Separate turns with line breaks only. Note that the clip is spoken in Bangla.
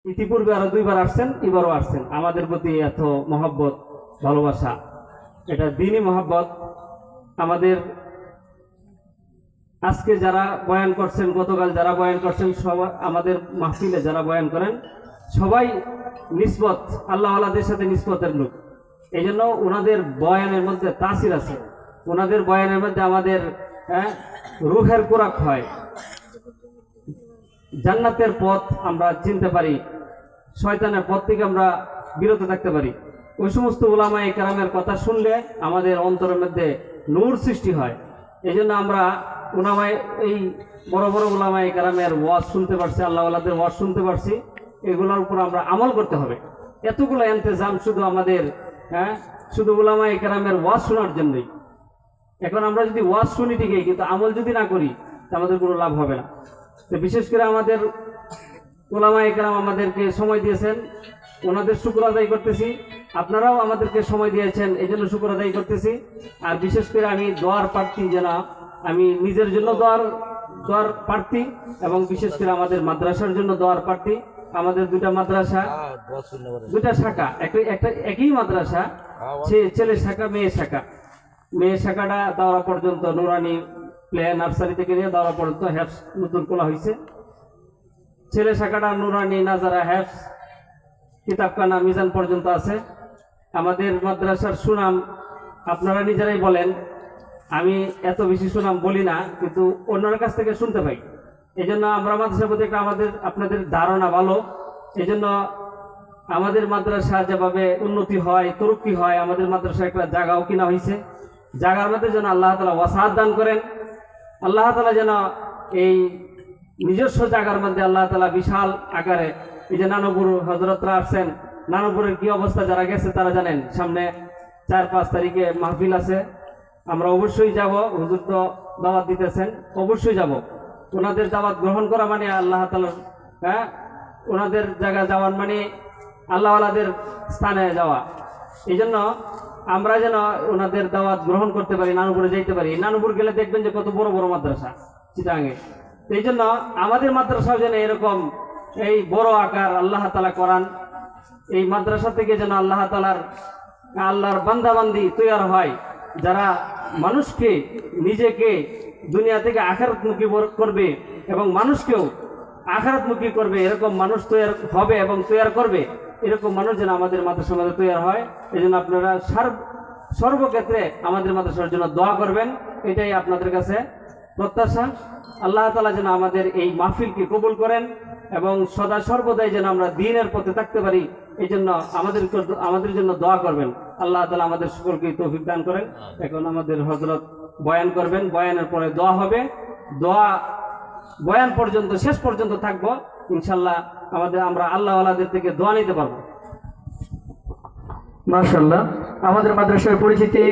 ইতিপূর্বে আরো 2বার আসছেন, এবারও আসছেন। আমাদের প্রতি এত মহব্বত, ভালোবাসা, এটা দিনই মহব্বত। আমাদের আজকে যারা বয়ান করছেন, গতকাল যারা বয়ান করছেন, সবাই আমাদের মাহফিলে যারা বয়ান করেন সবাই নিসবত আল্লাহ আল্লাহদের সাথে নিসবতের লোক। এই জন্য ওনাদের বয়ানের মধ্যে তাসির আছে, ওনাদের বয়ানের মধ্যে আমাদের রুহের কোরাক হয়, জান্নাতের পথ আমরা চিনতে পারি, শয়তানের পথ থেকে আমরা বিরত থাকতে পারি। ওই সমস্ত উলামায়ে কেরামের কথা শুনলে আমাদের অন্তরের মধ্যে নূর সৃষ্টি হয়। এই জন্য আমরা এই বড় বড় উলামায়ে কেরামের ওয়াজ শুনতে পারছি, আল্লাহ আল্লাহদের ওয়াজ শুনতে পারছি, এগুলোর উপর আমরা আমল করতে হবে। এতগুলো ইন্তজাম শুধু আমাদের শুধু উলামায়ে কেরামের ওয়াজ শোনার জন্যই। এখন আমরা যদি ওয়াজ শুনি ঠিকই, কিন্তু আমল যদি না করি তা আমাদের কোনো লাভ হবে না। তো বিশেষ করে আমাদের উলামায়ে কেরাম আমাদেরকে সময় দিয়েছেন, ওনাদের শুকর আদায় করতেছি। আপনারাও আমাদেরকে সময় দিয়েছেন, এই জন্য শুকর আদায় করতেছি। আর বিশেষ করে আমি দোয়ার প্রার্থী, যেন আমি নিজের জন্য দোয়ার প্রার্থী, এবং বিশেষ করে আমাদের মাদ্রাসার জন্য দোয়ার প্রার্থী। আমাদের দুটা মাদ্রাসা, দুটা শাখা, একই মাদ্রাসা, ছেলে শাখা মেয়ে শাখা। মেয়ে শাখাটা দাওরা পর্যন্ত নুরানি প্লে নার্সারি থেকে নিয়ে দাওরা পর্যন্ত হ্যাপস নতুন খোলা হয়েছে। ছেলে শাখাটা নুরানি নাজারা হ্যাপস কিতাবখানা মিজান পর্যন্ত আছে। আমাদের মাদ্রাসার সুনাম আপনারা নিজেরাই বলেন, আমি এত বেশি সুনাম বলি না, কিন্তু অন্যের কাছ থেকে শুনতে পাই। এই জন্য আমরা মাদ্রাসার প্রতি আপনাদের ধারণা ভালো। এই জন্য আমাদের মাদ্রাসা যেভাবে উন্নতি হয়, তরক্কি হয়, আমাদের মাদ্রাসা একটা জায়গাও কিনা হয়েছে। জায়গার মধ্যে যেন আল্লাহ তাআলা ওয়াসাআত দান করেন। আল্লাহ তাআলা যেন এই নিজস্ব জায়গার মধ্যে আল্লাহ তাআলা বিশাল আকারে, এই যে নানপুর হযরতরা আসছেন, নানপুরের কি অবস্থা যারা গেছে তারা জানেন। সামনে 4-5 তারিখে মাহফিল আছে, আমরা অবশ্যই যাব। হুজুর তো দাওয়াত দিতেছেন, অবশ্যই যাব। ওনাদের দাওয়াত গ্রহণ করা মানে আল্লাহ তাআলার ওনাদের জায়গা যাওয়ার মানে আল্লাহ ওয়ালাদের স্থানে যাওয়া। এই জন্য আমরা যেন ওনাদের দাওয়াত গ্রহণ করতে পারি, নানুপুরে যাইতে পারি। নানুপুর গেলে দেখবেন যে কত বড় বড় মাদ্রাসা চিটাঙ্গে। এই জন্য আমাদের মাদ্রাসাও যেন এরকম এই বড় আকার আল্লাহ তাআলা করান। এই মাদ্রাসা থেকে যেন আল্লাহর বান্দাবান্দি তৈরি হয়, যারা মানুষকে, নিজেকে দুনিয়া থেকে আখিরাতমুখী করবে এবং মানুষকেও আখিরাতমুখী করবে, এরকম মানুষ তৈরি হবে এবং তৈরি করবে। এরকম মানুষ যেন আমাদের মাদ্রাসার মধ্যে তৈরি হয়। এই জন্য আপনারা সর্বক্ষেত্রে আমাদের মাদ্রাসার জন্য দোয়া করবেন, এটাই আপনাদের কাছে প্রত্যাশা। আল্লাহ তাআলা যেন আমাদের এই মাহফিলকে কবুল করেন এবং সদা সর্বদাই যেন আমরা দ্বীনের পথে থাকতে পারি, এই জন্য আমাদের জন্য দোয়া করবেন। আল্লাহ তাআলা আমাদের সকলকে তৌফিক দান করেন। এখন আমাদের হযরত বয়ান করবেন, বয়ানের পরে দোয়া হবে। বয়ান পর্যন্ত, শেষ পর্যন্ত থাকবো ইনশাআল্লাহ। আমরা আল্লাহ ওয়ালাদের থেকে দোয়া নিতে পারবো।
মাশাআল্লাহ। আমাদের মাদ্রাসার পরিচিতি